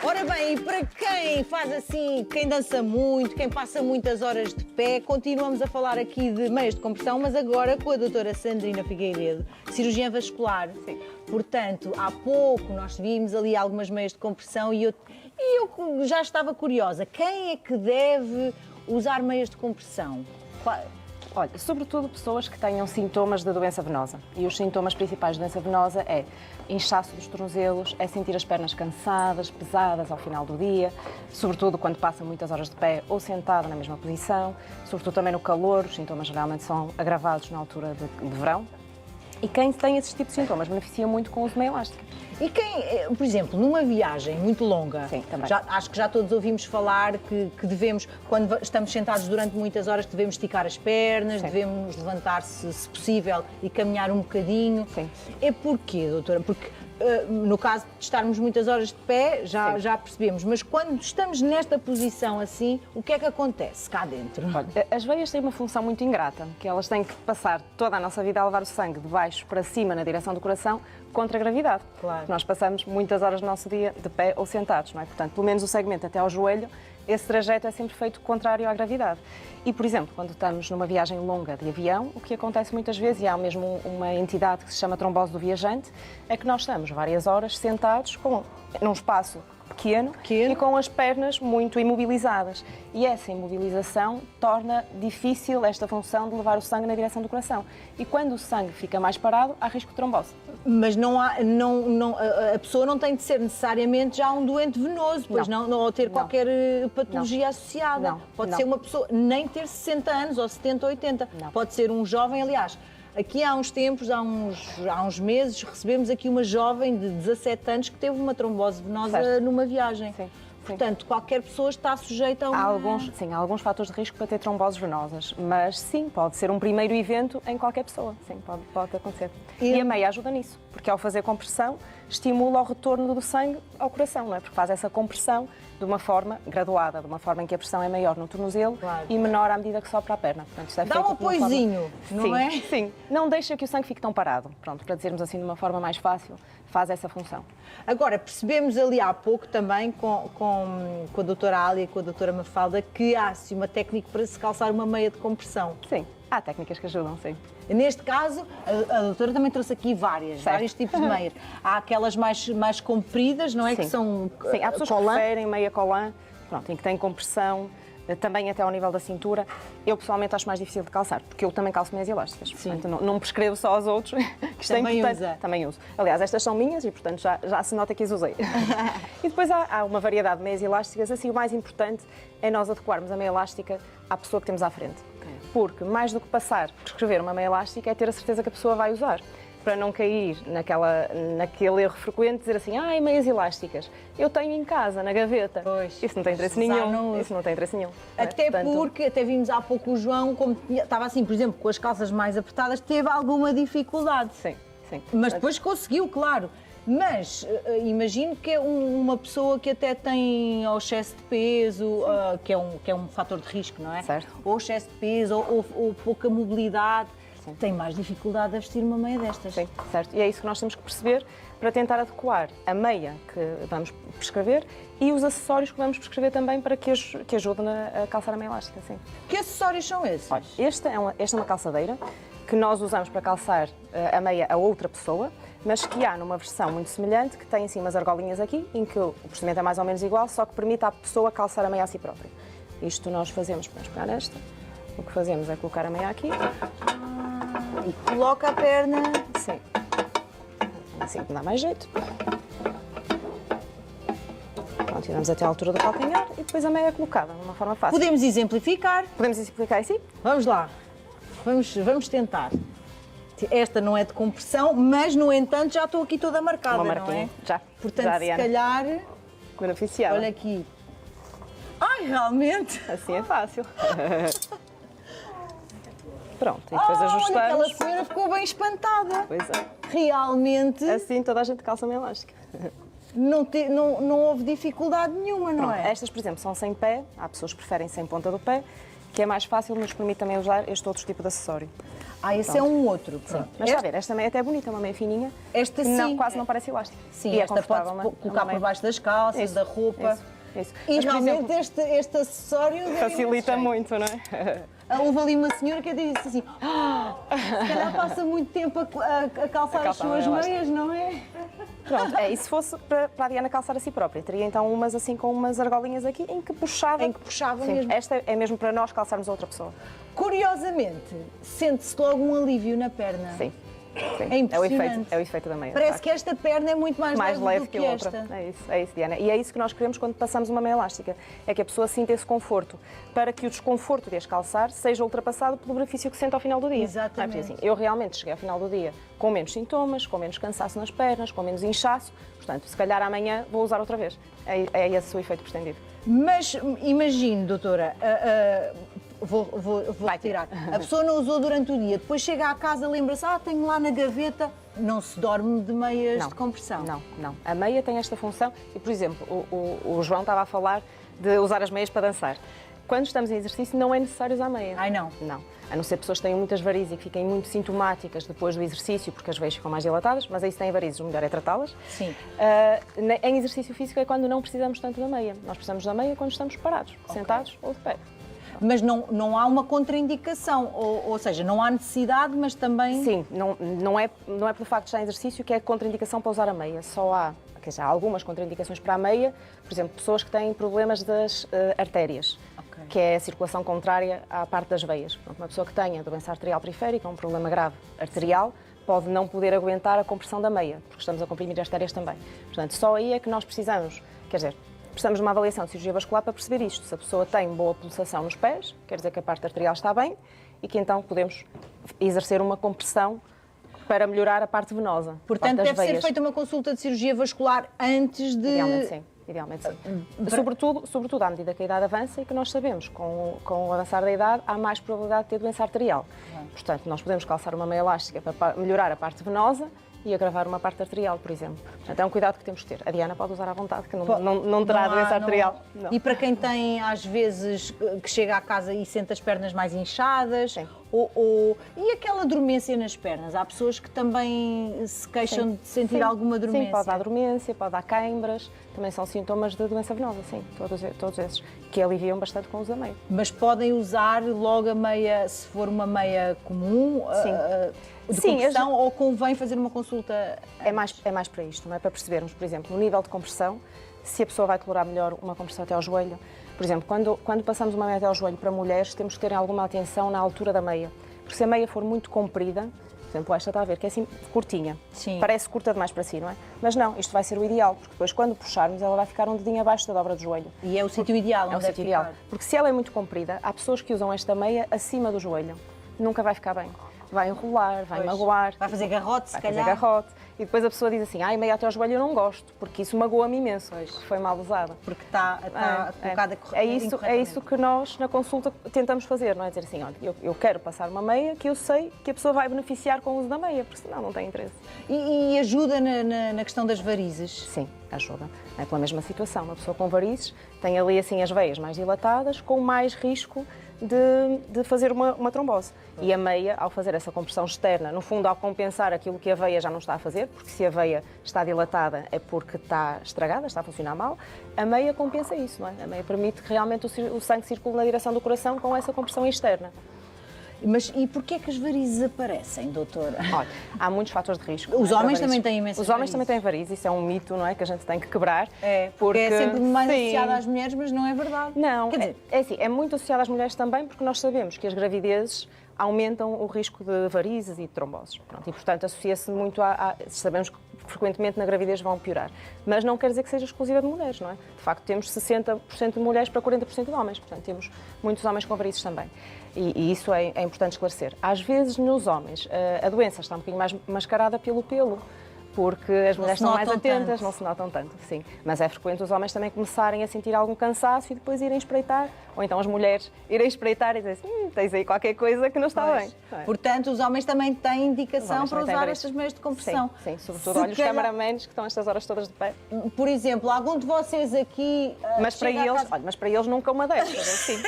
Ora bem, e para quem faz assim, quem dança muito, quem passa muitas horas de pé, continuamos a falar aqui de meias de compressão, mas agora com a doutora Sandrina Figueiredo, cirurgiã vascular. Sim. Portanto, há pouco nós vimos ali algumas meias de compressão e eu já estava curiosa. Quem é que deve usar meias de compressão? Olha, sobretudo pessoas que tenham sintomas da doença venosa. E os sintomas principais da doença venosa é inchaço dos tornozelos, é sentir as pernas cansadas, pesadas ao final do dia, sobretudo quando passa muitas horas de pé ou sentado na mesma posição, sobretudo também no calor, os sintomas geralmente são agravados na altura de verão. E quem tem esse tipo de sintomas beneficia muito com o uso de meia elástica. E quem, por exemplo, numa viagem muito longa, Sim, também. Acho que já todos ouvimos falar que devemos, quando estamos sentados durante muitas horas, que devemos esticar as pernas, Sim. devemos levantar-se, se possível, e caminhar um bocadinho. Sim. É porquê, doutora? Porque no caso de estarmos muitas horas de pé, já percebemos, mas quando estamos nesta posição assim, o que é que acontece cá dentro? Olha, as veias têm uma função muito ingrata, que elas têm que passar toda a nossa vida a levar o sangue de baixo para cima na direção do coração contra a gravidade. Claro. Nós passamos muitas horas do nosso dia de pé ou sentados, não é? Portanto, pelo menos o segmento até ao joelho, esse trajeto é sempre feito contrário à gravidade. E, por exemplo, quando estamos numa viagem longa de avião, o que acontece muitas vezes, e há mesmo uma entidade que se chama trombose do viajante, é que nós estamos várias horas sentados num espaço pequeno e com as pernas muito imobilizadas. E essa imobilização torna difícil esta função de levar o sangue na direção do coração. E quando o sangue fica mais parado, há risco de trombose. Mas a pessoa não tem de ser necessariamente já um doente venoso, pois não ou ter qualquer patologia associada. Não. Pode ser uma pessoa, nem ter 60 anos ou 70 ou 80. Não. Pode ser um jovem, aliás. Aqui há uns tempos, há uns meses, recebemos aqui uma jovem de 17 anos que teve uma trombose venosa Certo. numa viagem. Sim. Portanto, qualquer pessoa está sujeita a uma... Há alguns fatores de risco para ter tromboses venosas, mas sim, pode ser um primeiro evento em qualquer pessoa. Sim, pode acontecer. E a meia ajuda nisso, porque ao fazer compressão, estimula o retorno do sangue ao coração, não é? Porque faz essa compressão de uma forma graduada, de uma forma em que a pressão é maior no tornozelo e menor à medida que sopra a perna. Portanto, isso é Dá feito um de uma forma... apoiozinho, não é? Sim, não deixa que o sangue fique tão parado. Pronto, para dizermos assim de uma forma mais fácil, faz essa função. Agora, percebemos ali há pouco também com a doutora Ália e com a doutora Mafalda que há-se uma técnica para se calçar uma meia de compressão. Sim, há técnicas que ajudam, sim. Neste caso, a doutora também trouxe aqui vários tipos de meias. Há aquelas mais compridas, não é? Sim. Que são Sim, há pessoas que preferem meia colã, pronto, em que tem compressão, também até ao nível da cintura. Eu pessoalmente acho mais difícil de calçar, porque eu também calço meias elásticas. Portanto, não prescrevo só aos outros, que isto também é importante. usa. Também uso. Aliás, estas são minhas e, portanto, já se nota que as usei. E depois há uma variedade de meias elásticas. Assim, o mais importante é nós adequarmos a meia elástica à pessoa que temos à frente. Porque, mais do que prescrever uma meia elástica, é ter a certeza que a pessoa vai usar. Para não cair naquele erro frequente de dizer assim, meias elásticas, eu tenho em casa, na gaveta. Pois, isso não tem interesse nenhum. Isso não tem interesse nenhum. Até porque, até vimos há pouco o João, como estava assim, por exemplo, com as calças mais apertadas, teve alguma dificuldade. Sim. Mas depois conseguiu, claro. Mas imagino que é uma pessoa que até tem ou excesso de peso, que é um fator de risco, não é? Certo. Ou excesso de peso, ou pouca mobilidade. Sim. Tem mais dificuldade a vestir uma meia destas. Sim, certo. E é isso que nós temos que perceber para tentar adequar a meia que vamos prescrever e os acessórios que vamos prescrever também para que ajudem a calçar a meia elástica. Sim. Que acessórios são esses? Olha, esta é uma calçadeira que nós usamos para calçar a meia a outra pessoa, mas que há numa versão muito semelhante, que tem assim umas argolinhas aqui, em que o procedimento é mais ou menos igual, só que permite à pessoa calçar a meia a si própria. Isto nós fazemos, podemos pegar esta, o que fazemos é colocar a meia aqui. E coloca a perna... Sim. Assim que dá mais jeito. Pronto, tiramos até a altura do calcanhar e depois a meia é colocada, de uma forma fácil. Podemos exemplificar? Podemos exemplificar assim? Vamos lá. Vamos tentar. Esta não é de compressão, mas, no entanto, já estou aqui toda marcada, Uma marquinha, não é? já. Portanto, já, se Diana. calhar... Beneficiada. Olha aqui. Ai, realmente! Assim é fácil. Pronto, e depois Olha, ajustamos. aquela senhora ficou bem espantada. Pois é. Realmente, Assim toda a gente calça meia elástica. não houve dificuldade nenhuma, não Pronto, é? estas, por exemplo, são sem pé. Há pessoas que preferem sem ponta do pé. que é mais fácil, nos permite também usar este outro tipo de acessório. Esse é um outro. Sim. Mas está a ver, esta meia até é bonita, uma meia fininha. Esta não, sim. quase não parece elástica. Sim, e esta pode colocar por baixo das calças, Isso, da roupa. Isso. E Mas, por realmente exemplo, este acessório facilita muito, não é? Houve ali uma senhora que disse assim: se calhar passa muito tempo a calçar as suas meias, não é? Pronto, e se fosse para a Diana calçar a si própria, teria então umas assim com umas argolinhas aqui em que puxava. Sim, mesmo. Esta é mesmo para nós calçarmos a outra pessoa. Curiosamente, sente-se logo um alívio na perna. Sim. Sim. É impressionante. É o efeito da meia. Parece que esta perna é muito mais leve do que que a outra. esta. É isso, Diana. E é isso que nós queremos quando passamos uma meia elástica. É que a pessoa sinta esse conforto, para que o desconforto de as calçar seja ultrapassado pelo benefício que sente ao final do dia. Exatamente. Assim, eu realmente cheguei ao final do dia com menos sintomas, com menos cansaço nas pernas, com menos inchaço. Portanto, se calhar amanhã vou usar outra vez. É esse o efeito pretendido. Mas imagine, doutora, vou retirar. A pessoa não usou durante o dia, depois chega à casa, lembra-se, tenho lá na gaveta, não se dorme de meias de compressão. Não. A meia tem esta função e, por exemplo, o João estava a falar de usar as meias para dançar. Quando estamos em exercício não é necessário usar meia. Não? Não. A não ser pessoas que tenham muitas varizes e que fiquem muito sintomáticas depois do exercício, porque as veias ficam mais dilatadas, mas aí se têm varizes, o melhor é tratá-las. Sim. Em exercício físico é quando não precisamos tanto da meia. Nós precisamos da meia quando estamos parados, sentados ou de pé. Mas não há uma contraindicação, ou seja, não há necessidade, mas também... Sim, não é pelo facto de estar em exercício que é contraindicação para usar a meia. Só há, quer dizer, há algumas contraindicações para a meia, por exemplo, pessoas que têm problemas das artérias, que é a circulação contrária à parte das veias. Portanto, uma pessoa que tenha doença arterial periférica, um problema grave arterial, pode não poder aguentar a compressão da meia, porque estamos a comprimir as artérias também. Portanto, só aí é que nós precisamos, quer dizer, precisamos de uma avaliação de cirurgia vascular para perceber isto. Se a pessoa tem boa pulsação nos pés, quer dizer que a parte arterial está bem e que então podemos exercer uma compressão para melhorar a parte venosa. Portanto, deve ser feita uma consulta de cirurgia vascular antes de... Idealmente sim. Sobretudo à medida que a idade avança e que nós sabemos, com o avançar da idade, há mais probabilidade de ter doença arterial. Portanto, nós podemos calçar uma meia elástica para melhorar a parte venosa e agravar uma parte arterial, por exemplo. Portanto, é um cuidado que temos que ter. A Diana pode usar à vontade, que não terá doença arterial. Não. E para quem tem, às vezes, que chega à casa e sente as pernas mais inchadas, e aquela dormência nas pernas? Há pessoas que também se queixam de sentir alguma dormência? Sim, pode dar dormência, pode dar câimbras, também são sintomas de doença venosa, sim, todos esses, que aliviam bastante com o uso da meia. Mas podem usar logo a meia, se for uma meia comum, de compressão, ou convém fazer uma consulta? É mais para isto, não é? Para percebermos, por exemplo, o nível de compressão, se a pessoa vai tolerar melhor uma compressão até ao joelho. Por exemplo, quando passamos uma meia até ao joelho para mulheres, temos que ter alguma atenção na altura da meia. Porque se a meia for muito comprida, por exemplo, esta está a ver, que é assim curtinha. Sim. Parece curta demais para si, não é? Mas não, isto vai ser o ideal, porque depois quando puxarmos ela vai ficar um dedinho abaixo da dobra do joelho. E é o sítio ideal, é o sítio ideal. Porque se ela é muito comprida, há pessoas que usam esta meia acima do joelho. Nunca vai ficar bem. Vai enrolar, vai magoar. Vai fazer garrote, se calhar. Vai fazer garrote. E depois a pessoa diz assim, meia até ao joelho eu não gosto, porque isso magoa-me imenso, que foi mal usada. Porque está colocada corretamente. É isso que nós, na consulta, tentamos fazer, não é? Dizer assim, olha, eu quero passar uma meia que eu sei que a pessoa vai beneficiar com o uso da meia, porque senão não tem interesse. E ajuda na questão das varizes? Sim, ajuda. É pela mesma situação. Uma pessoa com varizes tem ali assim as veias mais dilatadas, com mais risco de fazer uma trombose. E a meia, ao fazer essa compressão externa, no fundo, ao compensar aquilo que a veia já não está a fazer, porque se a veia está dilatada é porque está estragada, está a funcionar mal, a meia compensa isso, não é? A meia permite que realmente o sangue circule na direção do coração com essa compressão externa. Mas e porquê é que as varizes aparecem, doutora? Olha, há muitos fatores de risco. Os homens também têm imensas varizes. Os homens também têm varizes, isso é um mito, não é? Que a gente tem que quebrar. Porque é sempre mais associado às mulheres, mas não é verdade. Não, quer dizer, é muito associado às mulheres também, porque nós sabemos que as gravidezes aumentam o risco de varizes e de tromboses. Pronto, e, portanto, associa-se muito sabemos que frequentemente na gravidez vão piorar. Mas não quer dizer que seja exclusiva de mulheres, não é? De facto, temos 60% de mulheres para 40% de homens. Portanto, temos muitos homens com varizes também. E isso é importante esclarecer. Às vezes, nos homens, a doença está um bocadinho mais mascarada pelo pelo, porque as mulheres estão mais atentas, não se notam tanto, sim. Mas é frequente os homens também começarem a sentir algum cansaço e depois irem espreitar, ou então as mulheres irem espreitar e dizer assim, tens aí qualquer coisa que não está bem. Portanto, os homens também têm indicação para usar estas meias de compressão. Sim, sobretudo olha os cameramans que estão estas horas todas de pé. Por exemplo, algum de vocês aqui... Mas para eles nunca uma destas, assim.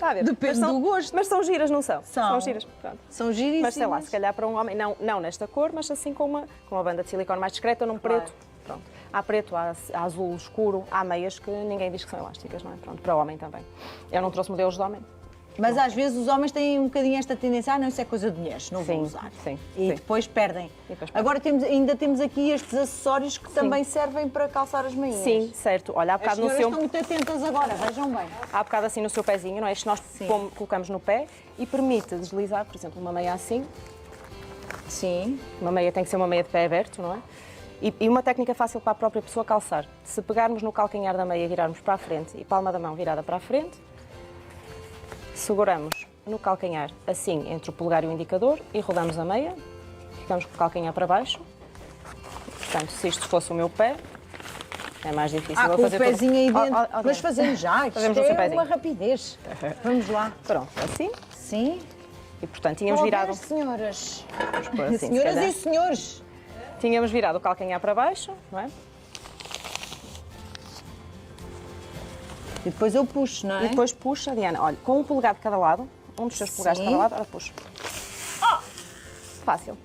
Está a ver? Depende do gosto. Mas são giras, não são? São. Giras. Pronto. São giríssimas. Mas sei lá, se calhar para um homem, não nesta cor, mas assim com uma banda de silicone mais discreta, num Claro. preto. Pronto. Há preto, há azul escuro, há meias que ninguém diz que são elásticas, não é? Pronto, para o homem também. Eu não trouxe modelos de homem. Mas às vezes os homens têm um bocadinho esta tendência, não, isso é coisa de mulheres, não vou Sim, usar. sim, E sim. depois perdem. depois perdem. Agora ainda temos aqui estes acessórios que também servem para calçar as meinhas. Sim, certo. Olha, há As bocado no senhoras seu... estão muito atentas agora, vejam bem. Há bocado assim no seu pezinho, não é? Isto nós colocamos no pé e permite deslizar, por exemplo, uma meia assim. Sim. Uma meia tem que ser uma meia de pé aberto, não é? E uma técnica fácil para a própria pessoa calçar. Se pegarmos no calcanhar da meia e virarmos para a frente e palma da mão virada para a frente, seguramos no calcanhar assim entre o polegar e o indicador e rodamos a meia, ficamos com o calcanhar para baixo. Portanto, se isto fosse o meu pé, é mais difícil. Vou Com o fazer pezinho aí tudo. dentro. Mas dentro. fazemos já, isto Fazemos no seu é pezinho. uma rapidez. Vamos lá. Pronto, assim. Sim. E portanto tínhamos Vão virado. ver, senhoras. Vamos pôr assim, se Senhoras calhar. e senhores. Tínhamos virado o calcanhar para baixo, não é? E depois eu puxo, não é? E depois puxa, Diana, olha, com um polegar de cada lado, um dos seus polegares de Sim. cada lado, ora puxa. Fácil.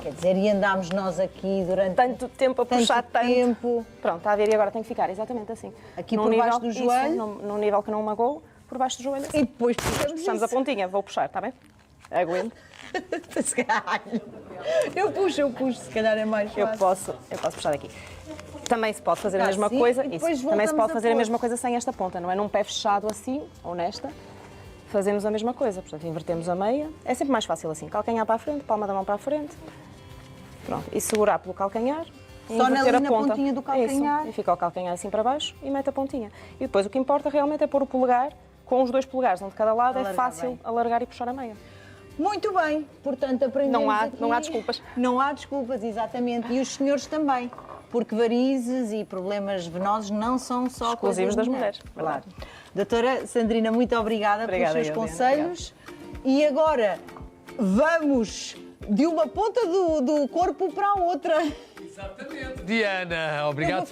Quer dizer, e andámos nós aqui durante Tanto tempo a tanto puxar tanto. tempo. Pronto, está a ver, e agora tem que ficar exatamente assim. Aqui Num por baixo nível- do joelho. Isso, num nível que não magou, por baixo do joelho. E depois puxamos Puxamos a isso. pontinha, vou puxar, está bem? Aguento. Se calhar. Eu puxo, se calhar é mais Eu fácil. posso puxar daqui. Também se pode fazer a mesma assim, coisa. e depois Isso. Também se voltamos pode a fazer a pôr. mesma coisa sem esta ponta, não é? Num pé fechado assim, ou nesta, fazemos a mesma coisa. Portanto, invertemos a meia. É sempre mais fácil assim. Calcanhar para a frente, palma da mão para a frente. Pronto. E segurar pelo calcanhar. E Só inverter ali a na ponta. pontinha do É calcanhar. isso. E fica o calcanhar assim para baixo e mete a pontinha. E depois o que importa realmente é pôr o polegar com os dois polegares, um de cada lado. Alargar É fácil bem. alargar e puxar a meia. Muito bem, portanto aprendemos Não há- aqui- não há desculpas. Não há desculpas, exatamente. E os senhores também, porque varizes e problemas venosos não são só Exclusivos coisas das de mulheres, Claro. Doutora Sandrina, muito obrigada, Obrigada, pelos seus Diana, conselhos. E agora vamos de uma ponta do corpo para a outra. Diana, obrigado.